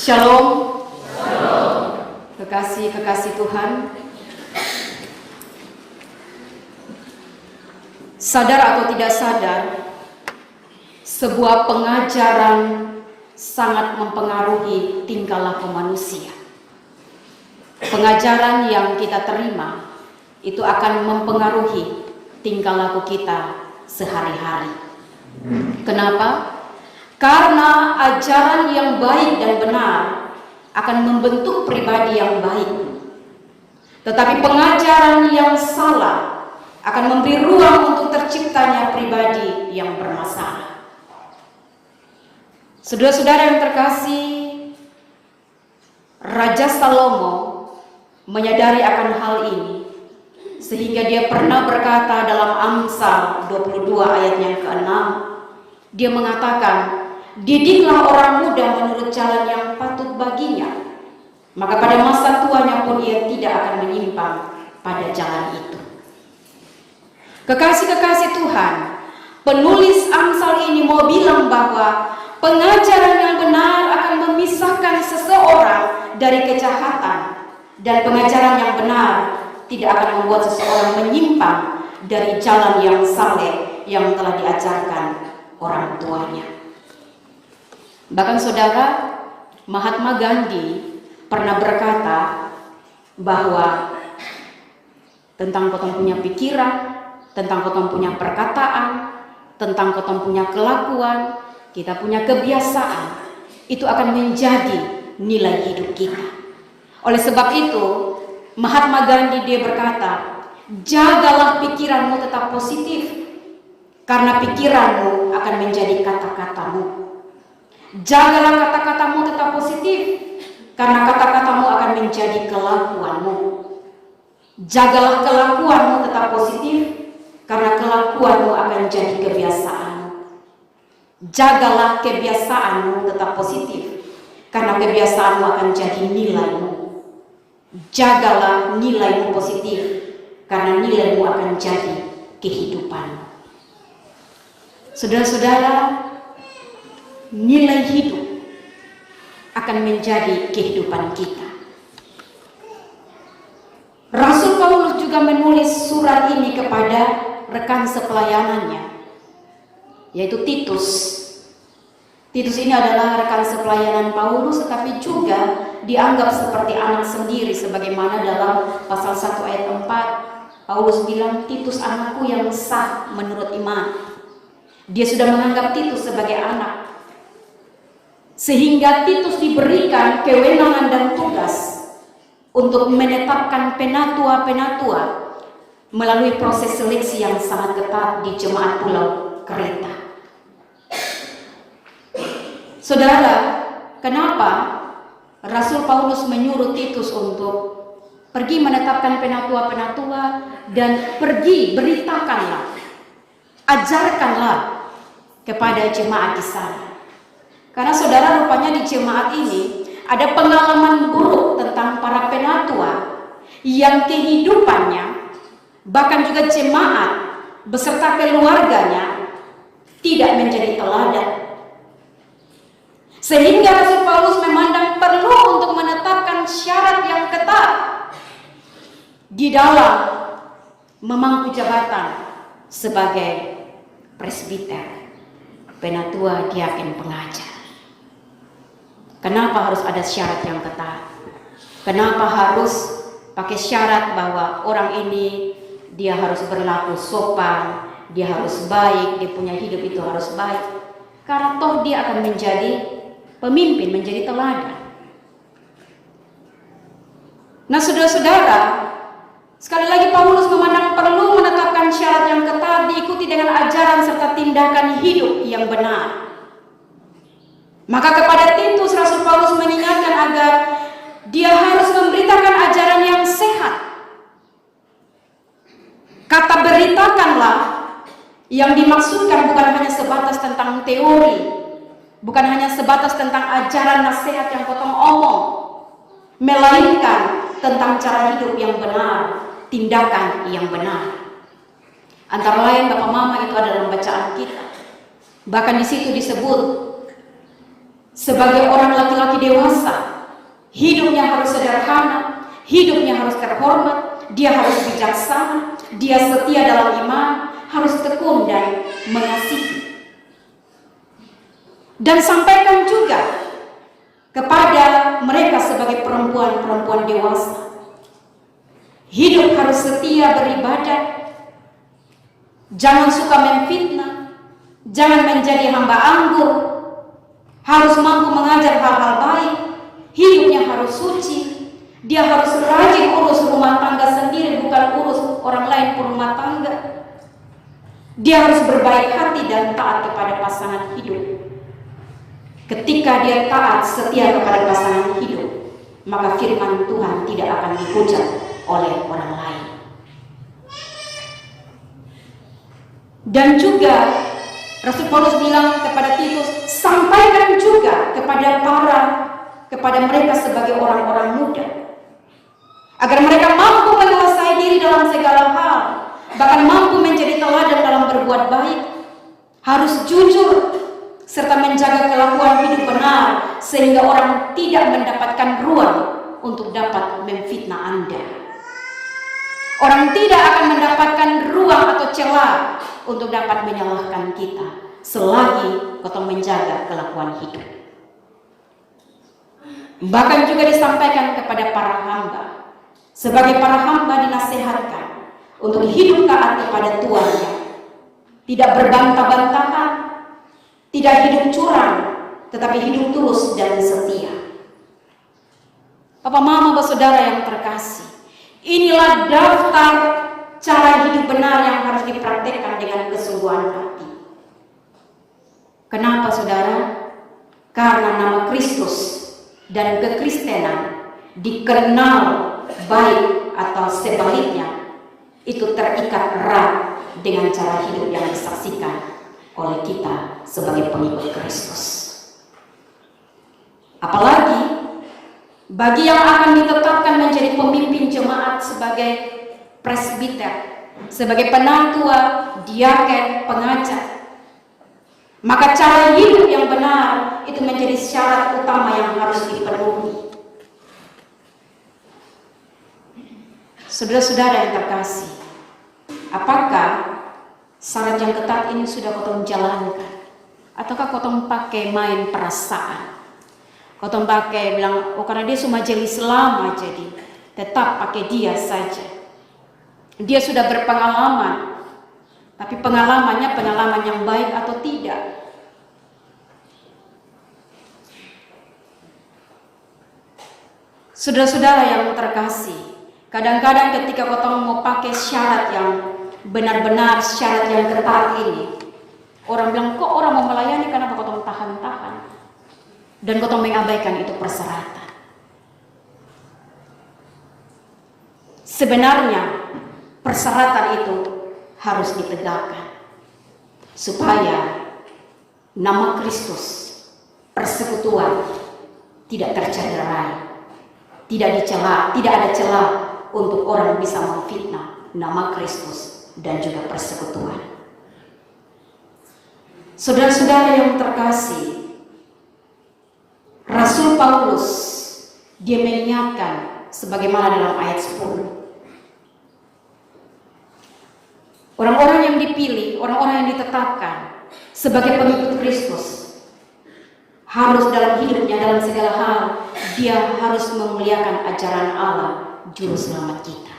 Shalom. Kekasih-kekasih Tuhan, sadar atau tidak sadar, sebuah pengajaran sangat mempengaruhi tingkah laku manusia. Pengajaran yang kita terima itu akan mempengaruhi tingkah laku kita sehari-hari. Kenapa? Karena ajaran yang baik dan benar akan membentuk pribadi yang baik. Tetapi pengajaran yang salah akan memberi ruang untuk terciptanya pribadi yang bermasalah. Saudara-saudara yang terkasih, Raja Salomo menyadari akan hal ini, sehingga dia pernah berkata dalam Amsal 22 ayat yang ke-6, dia mengatakan, "Didiklah orang muda menurut jalan yang patut baginya, maka pada masa tuanya pun ia tidak akan menyimpang pada jalan itu." Kekasih-kekasih Tuhan, penulis Amsal ini mau bilang bahwa pengajaran yang benar akan memisahkan seseorang dari kejahatan, dan pengajaran yang benar tidak akan membuat seseorang menyimpang dari jalan yang saleh yang telah diajarkan orang tuanya. Bahkan saudara, Mahatma Gandhi pernah berkata bahwa tentang kotong punya pikiran, tentang kotong punya perkataan, tentang kotong punya kelakuan, kita punya kebiasaan, itu akan menjadi nilai hidup kita. Oleh sebab itu, Mahatma Gandhi dia berkata, jagalah pikiranmu tetap positif, karena pikiranmu akan menjadi kata-katamu. Jagalah kata-katamu tetap positif, karena kata-katamu akan menjadi kelakuanmu. Jagalah kelakuanmu tetap positif, karena kelakuanmu akan jadi kebiasaanmu. Jagalah kebiasaanmu tetap positif, karena kebiasaanmu akan jadi nilaimu. Jagalah nilaimu positif, karena nilaimu akan jadi kehidupanmu. Saudara-saudara, nilai hidup akan menjadi kehidupan kita. Rasul Paulus juga menulis surat ini kepada rekan sepelayanannya, yaitu Titus. Titus ini adalah rekan sepelayanan Paulus, tetapi juga dianggap seperti anak sendiri, sebagaimana dalam pasal 1 ayat 4 Paulus bilang, "Titus anakku yang sah menurut iman." Dia sudah menganggap Titus sebagai anak, sehingga Titus diberikan kewenangan dan tugas untuk menetapkan penatua-penatua melalui proses seleksi yang sangat ketat di jemaat Pulau Kreta. Saudara, kenapa Rasul Paulus menyuruh Titus untuk pergi menetapkan penatua-penatua dan pergi beritakanlah, ajarkanlah kepada jemaat di sana? Karena saudara, rupanya di jemaat ini ada pengalaman buruk tentang para penatua yang kehidupannya, bahkan juga jemaat beserta keluarganya, tidak menjadi teladan. Sehingga Rasul Paulus memandang perlu untuk menetapkan syarat yang ketat di dalam memangku jabatan sebagai presbiter, penatua, diaken, pengajar. Kenapa harus ada syarat yang ketat? Kenapa harus pakai syarat bahwa orang ini dia harus berlaku sopan, dia harus baik, dia punya hidup itu harus baik? Karena toh dia akan menjadi pemimpin, menjadi teladan. Nah saudara-saudara, sekali lagi Paulus memandang perlu menetapkan syarat yang ketat diikuti dengan ajaran serta tindakan hidup yang benar. Maka kepada Titus, Rasul Paulus mengingatkan agar dia harus memberitakan ajaran yang sehat. Kata beritakanlah yang dimaksudkan bukan hanya sebatas tentang teori, bukan hanya sebatas tentang ajaran nasihat yang potong omong, melainkan tentang cara hidup yang benar, tindakan yang benar. Antara lain Bapak Mama itu ada dalam bacaan kita. Bahkan di situ disebut sebagai orang laki-laki dewasa, hidupnya harus sederhana, hidupnya harus terhormat, dia harus bijaksana, dia setia dalam iman, harus tekun dan mengasihi. Dan sampaikan juga kepada mereka sebagai perempuan-perempuan dewasa, hidup harus setia beribadah, jangan suka memfitnah, jangan menjadi hamba anggur, harus mampu mengajar hal-hal baik, hidupnya harus suci, dia harus rajin urus rumah tangga sendiri, bukan urus orang lain rumah tangga. Dia harus berbaik hati dan taat kepada pasangan hidup. Ketika dia taat setia kepada pasangan hidup, maka firman Tuhan tidak akan dihujat oleh orang lain. Dan juga Rasul Paulus bilang kepada Titus, sampaikan juga kepada mereka sebagai orang-orang muda, agar mereka mampu menguasai diri dalam segala hal, bahkan mampu menjadi teladan dalam berbuat baik, harus jujur, serta menjaga kelakuan hidup benar, sehingga orang tidak mendapatkan ruang untuk dapat memfitnah Anda. Orang tidak akan mendapatkan ruang atau celah untuk dapat menyalahkan kita, selagi kita menjaga kelakuan hidup. Bahkan juga disampaikan kepada para hamba, sebagai para hamba dinasihatkan untuk hidup taat kepada tuannya, tidak berbantah-bantahan, tidak hidup curang, tetapi hidup tulus dan setia. Bapak, mama, saudara yang terkasih, inilah daftar cara hidup benar yang harus dipraktikkan dengan kesungguhan hati. Kenapa, saudara? Karena nama Kristus dan kekristenan dikenal baik atau sebaliknya itu terikat erat dengan cara hidup yang disaksikan oleh kita sebagai pengikut Kristus. Apalagi bagi yang akan ditetapkan menjadi pemimpin jemaat sebagai presbiter, sebagai penatua, diaken, pengajar, maka cara hidup yang benar itu menjadi syarat utama yang harus dipenuhi. Saudara-saudara yang terkasih, apakah syarat yang ketat ini sudah kotong jalankan? Ataukah kotong pakai main perasaan? Kotong pakai bilang, oh karena dia cuma majelis lama jadi tetap pakai dia saja. Dia sudah berpengalaman, tapi pengalamannya pengalaman yang baik atau tidak? Saudara-saudara yang terkasih, kadang-kadang ketika kotong mau pakai syarat yang benar-benar syarat yang ketat ini, orang bilang, kok orang mau melayani karena kotong tahan-tahan, dan kotong mengabaikan itu persyaratan. Sebenarnya persyaratan itu harus ditegakkan supaya nama Kristus, persekutuan, tidak tercederai, tidak dicela, tidak ada celah untuk orang bisa memfitnah nama Kristus dan juga persekutuan. Saudara-saudara yang terkasih, Rasul Paulus dia mengingatkan sebagaimana dalam ayat 10. Orang-orang yang dipilih, orang-orang yang ditetapkan sebagai pengikut Kristus harus dalam hidupnya, dalam segala hal, dia harus memuliakan ajaran Allah, juru selamat kita.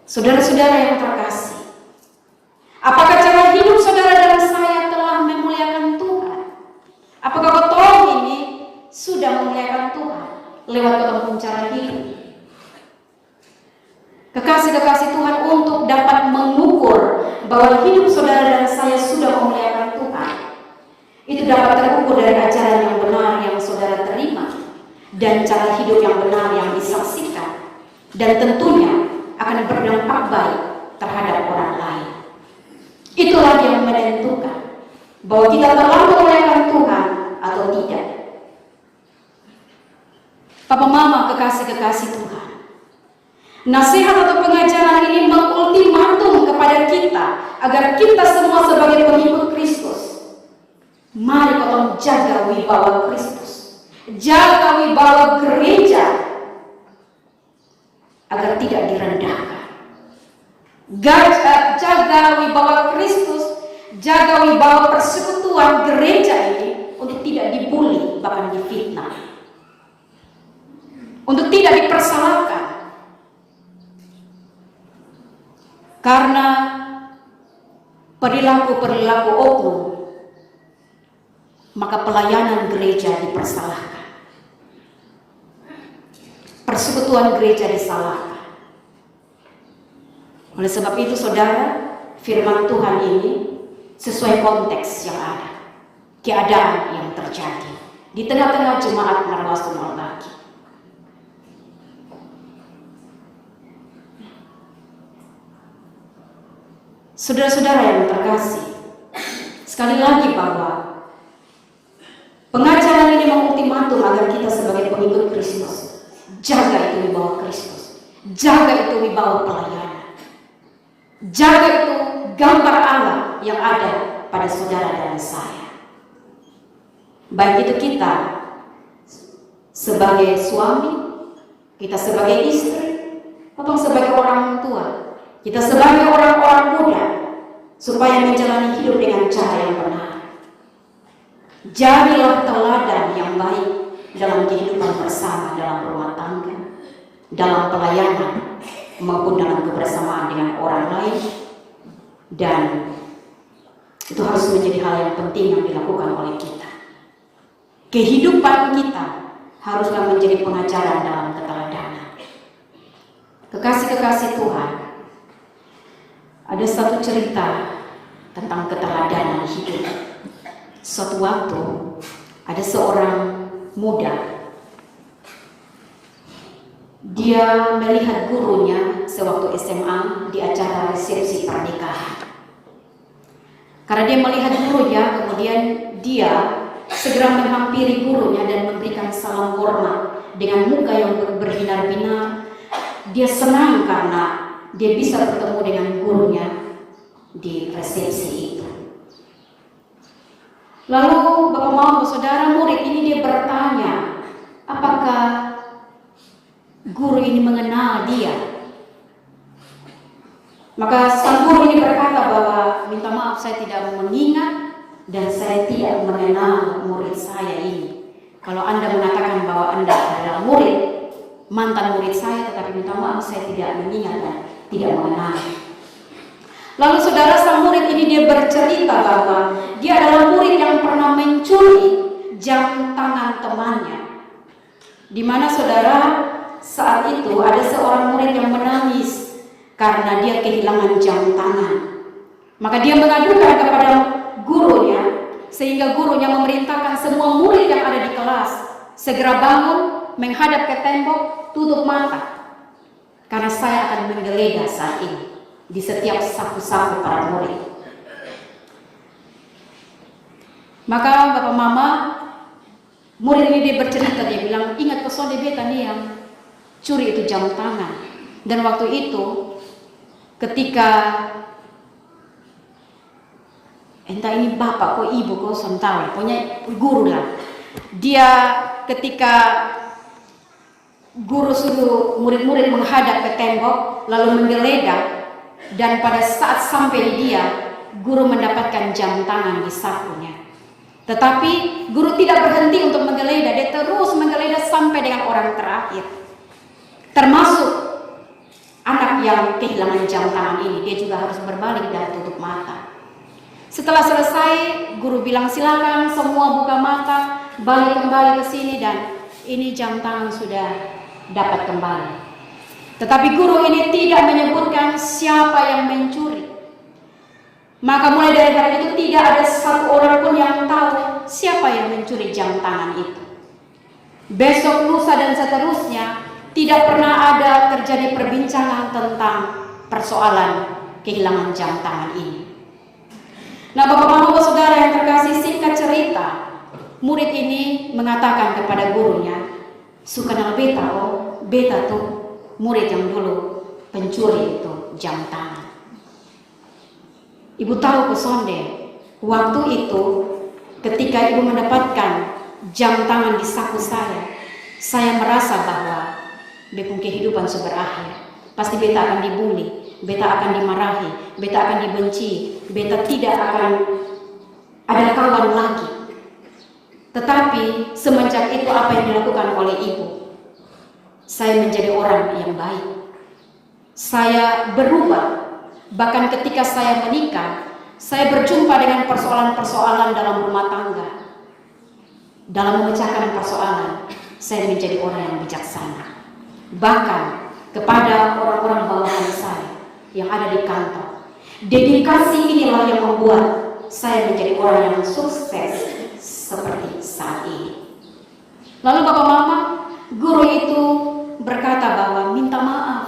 Saudara-saudara yang terkasih, apakah cara hidup saudara dan saya telah memuliakan Tuhan? Apakah kotong ini sudah memuliakan Tuhan lewat kotong cara hidup? Kekasih-kekasih Tuhan, untuk dapat mengukur bahwa hidup saudara dan saya sudah memuliakan Tuhan, itu dapat terukur dari ajaran yang benar yang saudara terima dan cara hidup yang benar yang disaksikan, dan tentunya akan berdampak baik terhadap orang lain. Itulah yang menentukan bahwa kita telah memuliakan Tuhan atau tidak. Papa mama kekasih-kekasih Tuhan, nasihat atau pengajaran ini mengultimatum kepada kita agar kita semua sebagai pengikut Kristus Mari tolong jaga wibawa Kristus, jaga wibawa gereja agar tidak direndahkan. Jaga wibawa Kristus, jaga wibawa persekutuan gereja ini untuk tidak dibully, bahkan difitnah, untuk tidak dipersalahkan. Karena perilaku-perilaku oknum, maka pelayanan gereja dipersalahkan, persekutuan gereja disalahkan. Oleh sebab itu saudara, firman Tuhan ini sesuai konteks yang ada, keadaan yang terjadi di tengah-tengah jemaat Narwastu Malbagi. Saudara-saudara yang terkasih, sekali lagi bahwa pengajaran ini mengultimatum agar kita sebagai pengikut Kristus jaga itu wibawa Kristus, jaga itu wibawa pelayanan, jaga itu gambar Allah yang ada pada saudara dan saya. Baik itu kita sebagai suami, kita sebagai istri, atau sebagai orang tua, kita sebagai orang-orang muda, supaya menjalani hidup dengan cara yang benar. Jadilah teladan yang baik dalam kehidupan bersama, dalam rumah tangga, dalam pelayanan, maupun dalam kebersamaan dengan orang lain. Dan itu harus menjadi hal yang penting yang dilakukan oleh kita. Kehidupan kita haruslah menjadi pengajaran dalam keteladanan. Kekasih-kekasih Tuhan, ada satu cerita tentang keteladanan hidup. Suatu waktu ada seorang muda, dia melihat gurunya sewaktu SMA di acara resepsi pernikahan. Karena dia melihat gurunya, kemudian dia segera menghampiri gurunya dan memberikan salam hormat dengan muka yang berbinar-binar. Dia senang karena dia bisa bertemu dengan gurunya di resepsi itu. Lalu Bapak Mama, saudara, murid ini dia bertanya, apakah guru ini mengenal dia? Maka sang guru ini berkata bahwa minta maaf, saya tidak mengingat dan saya tidak mengenal murid saya ini. Kalau Anda mengatakan bahwa Anda adalah murid, mantan murid saya, tetapi minta maaf saya tidak mengingat dan tidak mengenal. Lalu saudara, sang murid ini dia bercerita bahwa dia adalah murid yang pernah mencuri jam tangan temannya. Di mana saudara, saat itu ada seorang murid yang menangis karena dia kehilangan jam tangan. Maka dia mengadukan kepada gurunya, sehingga gurunya memerintahkan semua murid yang ada di kelas segera bangun, menghadap ke tembok, tutup mata, karena saya akan menggeledah saat ini di setiap saku-saku para murid. Maka Bapak Mama, murid ini dia bercerita, dia bilang, ingat pesan beta nih yang curi itu jam tangan. Dan waktu itu ketika entah ini bapak kok ibu kok sontawi, pokoknya guru lah, dia ketika guru suruh murid-murid menghadap ke tembok lalu menggeledah, dan pada saat sampai di dia, guru mendapatkan jam tangan di sakunya. Tetapi guru tidak berhenti untuk menggeledah, dia terus menggeledah sampai dengan orang terakhir, termasuk anak yang kehilangan jam tangan ini. Dia juga harus berbalik dan tutup mata. Setelah selesai, guru bilang, silakan semua buka mata, balik kembali ke sini, dan ini jam tangan sudah dapat kembali. Tetapi guru ini tidak menyebutkan siapa yang mencuri. Maka mulai dari hari itu tidak ada satu orang pun yang tahu siapa yang mencuri jam tangan itu. Besok, lusa, dan seterusnya tidak pernah ada terjadi perbincangan tentang persoalan kehilangan jam tangan ini. Nah, Bapak-Bapak saudara yang terkasih, singkat cerita, murid ini mengatakan kepada gurunya, "Sukanal beta, oh, beta tuh murid yang dulu pencuri itu jam tangan." Ibu tahu kesonde, waktu itu ketika ibu mendapatkan jam tangan di saku saya merasa bahwa bepung kehidupan sudah berakhir. Pasti beta akan dibully, beta akan dimarahi, beta akan dibenci, beta tidak akan ada kawan lagi. Tetapi semenjak itu apa yang dilakukan oleh ibu? Saya menjadi orang yang baik. Saya berubah. Bahkan ketika saya menikah, saya berjumpa dengan persoalan-persoalan dalam rumah tangga. Dalam memecahkan persoalan, saya menjadi orang yang bijaksana. Bahkan kepada orang-orang bawahan saya yang ada di kantor, dedikasi inilah yang membuat saya menjadi orang yang sukses seperti saat ini. Lalu Bapak Mama, guru itu berkata bahwa minta maaf,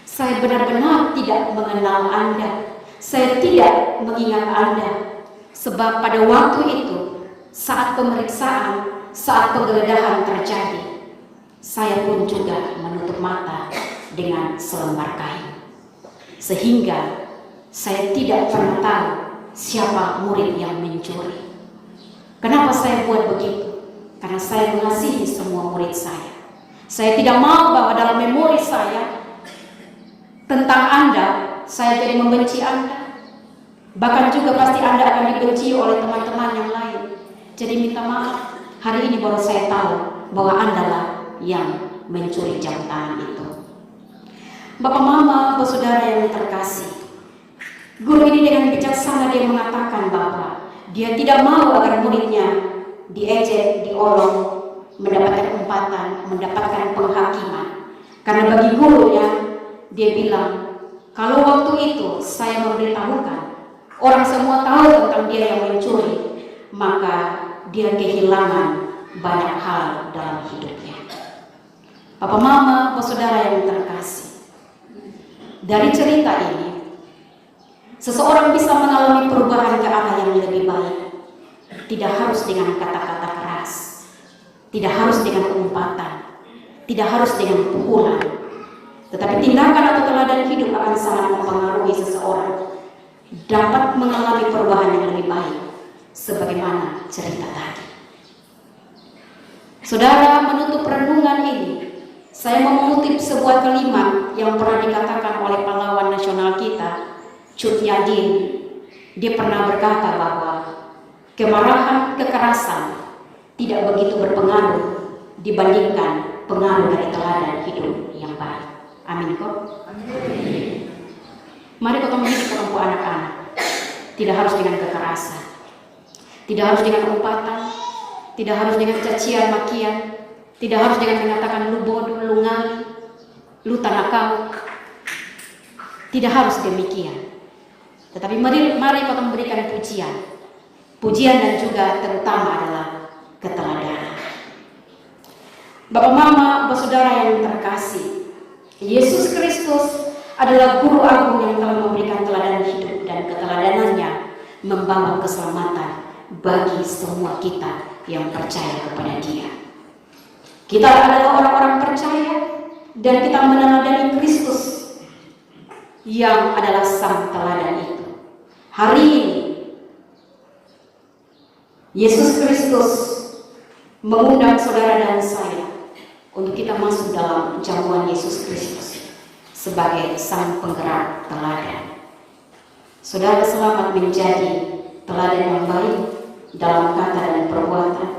saya benar-benar tidak mengenal Anda, saya tidak mengingat Anda, sebab pada waktu itu saat pemeriksaan, saat penggeledahan terjadi, saya pun juga menutup mata dengan selembar kain, sehingga saya tidak pernah tahu siapa murid yang mencuri. Kenapa saya buat begitu? Karena saya mengasihi semua murid saya. Saya tidak mau bahwa dalam memori saya tentang Anda, saya jadi membenci Anda. Bahkan juga pasti Anda akan dibenci oleh teman-teman yang lain. Jadi minta maaf, hari ini baru saya tahu bahwa Anda lah yang mencuri jam tangan itu. Bapak Mama, saudara yang terkasih, guru ini dengan bijaksana dia mengatakan bahwa dia tidak mau agar muridnya diejek, diolong, mendapatkan umpatan, mendapatkan penghakiman. Karena bagi gurunya, dia bilang, kalau waktu itu saya memberitahukan, orang semua tahu tentang dia yang mencuri, maka dia kehilangan banyak hal dalam hidupnya. Bapak Mama, saudara yang terkasih, dari cerita ini, seseorang bisa mengalami perubahan ke arah yang lebih baik. Tidak harus dengan kata-kata keras, tidak harus dengan umpatan, tidak harus dengan pukulan, tetapi tindakan atau teladan hidup akan sangat mempengaruhi seseorang dapat mengalami perubahan yang lebih baik, sebagaimana cerita tadi. Saudara, menutup renungan ini, saya mau mengutip sebuah kalimat yang pernah dikatakan oleh pahlawan nasional kita, Cut Nyak. Dia pernah berkata bahwa kemarahan, kekerasan tidak begitu berpengaruh dibandingkan pengaruh dari teladan hidup yang baik. Amin kok? Amin. Mari kita mendidik kelompok anak-anak. Tidak harus dengan kekerasan, tidak harus dengan umpatan, tidak harus dengan cacian makian, tidak harus dengan mengatakan lu bodoh, lu ngali, lu tanah kau. Tidak harus demikian. Tetapi mari kita memberikan pujian dan juga terutama adalah keteladanan. Bapak Mama, saudara yang terkasih, Yesus Kristus adalah guru agung yang telah memberikan teladan hidup, dan keteladanannya membawa keselamatan bagi semua kita yang percaya kepada Dia. Kita adalah orang-orang percaya dan kita meneladani Kristus yang adalah sang teladan itu. Hari ini Yesus Kristus mengundang saudara dan saya untuk kita masuk dalam jamuan Yesus Kristus sebagai sang penggerak teladan. Saudara selamat menjadi teladan yang baik dalam kata dan perbuatan,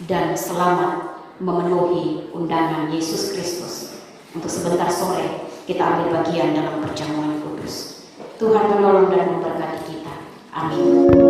dan selamat memenuhi undangan Yesus Kristus untuk sebentar sore kita ambil bagian dalam perjamuan kudus. Tuhan menolong dan memberkati kita. Amin.